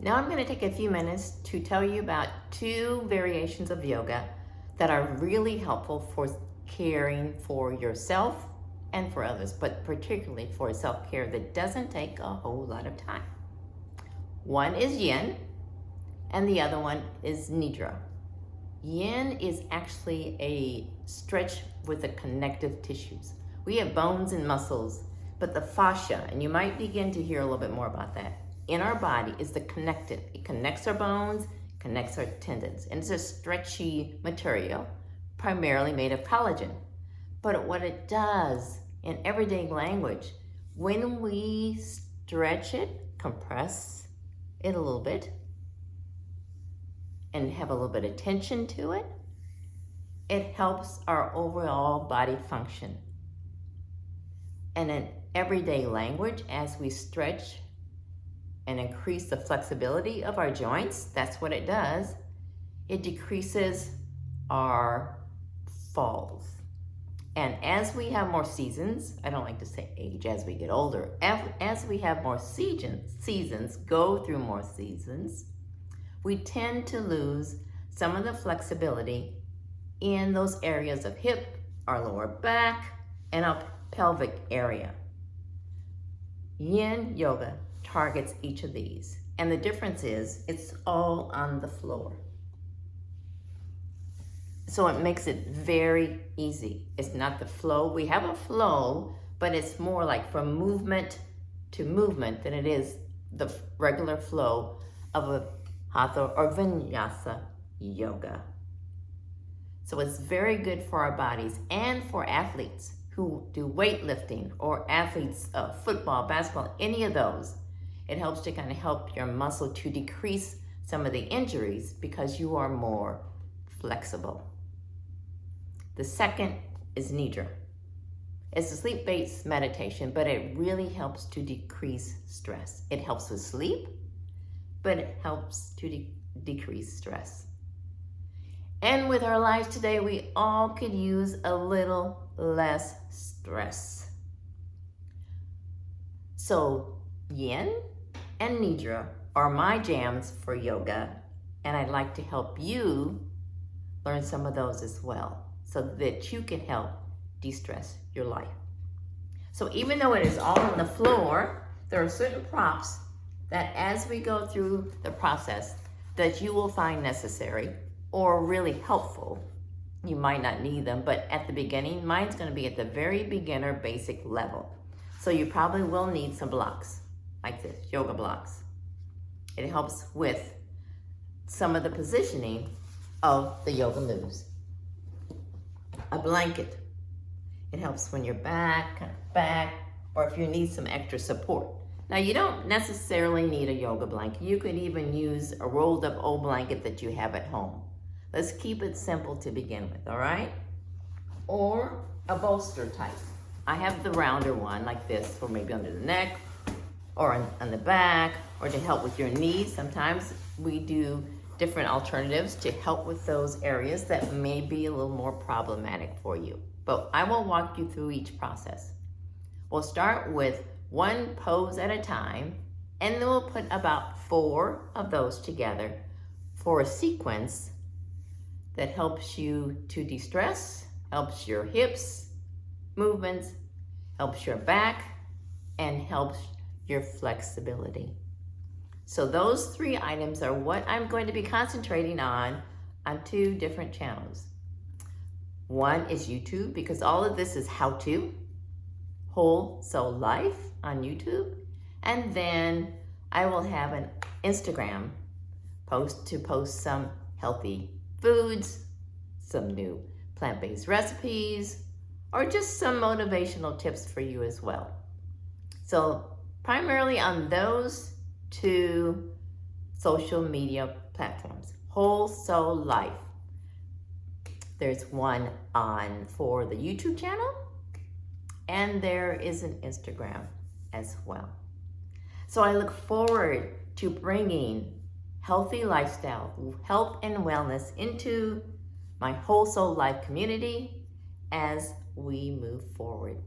Now I'm going to take a few minutes to tell you about two variations of yoga that are really helpful for caring for yourself and for others, but particularly for self-care that doesn't take a whole lot of time. One is Yin and the other one is Nidra. Yin is actually a stretch with the connective tissues. We have bones and muscles, but the fascia, and you might begin to hear a little bit more about that, in our body is the connective. It connects our bones, connects our tendons, and it's a stretchy material, primarily made of collagen. But what it does in everyday language, when we stretch it, compress it a little bit, and have a little bit of tension to it, it helps our overall body function. And in everyday language, as we stretch and increase the flexibility of our joints, that's what it does. It decreases our falls. And as we have more seasons, I don't like to say age as we get older, as we have more seasons, go through more seasons, we tend to lose some of the flexibility in those areas of hip, our lower back, and our pelvic area. Yin Yoga targets each of these. And the difference is it's all on the floor. So it makes it very easy. It's not the flow. We have a flow, but it's more like from movement to movement than it is the regular flow of a hatha or vinyasa yoga. So it's very good for our bodies and for athletes who do weightlifting or athletes, football, basketball, any of those. It helps to kind of help your muscle to decrease some of the injuries because you are more flexible. The second is Nidra. It's a sleep-based meditation, but it really helps to decrease stress. It helps with sleep, but it helps to decrease stress. And with our lives today, we all could use a little less stress. So Yin and Nidra are my jams for yoga, and I'd like to help you learn some of those as well so that you can help de-stress your life. So even though it is all on the floor, there are certain props that as we go through the process that you will find necessary or really helpful. You might not need them, but at the beginning, mine's gonna be at the very beginner basic level. So you probably will need some blocks like this, yoga blocks. It helps with some of the positioning of the yoga moves. A blanket. It helps when you're back, or if you need some extra support. Now you don't necessarily need a yoga blanket. You could even use a rolled up old blanket that you have at home. Let's keep it simple to begin with, all right? Or a bolster type. I have the rounder one like this, or maybe under the neck, or on the back, or to help with your knees. Sometimes we do different alternatives to help with those areas that may be a little more problematic for you. But I will walk you through each process. We'll start with one pose at a time, and then we'll put about 4 of those together for a sequence that helps you to de-stress, helps your hips movements, helps your back, and helps your flexibility. So those 3 items are what I'm going to be concentrating on 2 different channels. One is YouTube, because all of this is how-to, Whole Soul Life on YouTube. And then I will have an Instagram post to post some healthy foods, some new plant-based recipes, or just some motivational tips for you as well. So primarily on those 2 social media platforms, Whole Soul Life. There's one for the YouTube channel, and there is an Instagram as well. So I look forward to bringing healthy lifestyle, health and wellness into my Whole Soul Life community as we move forward.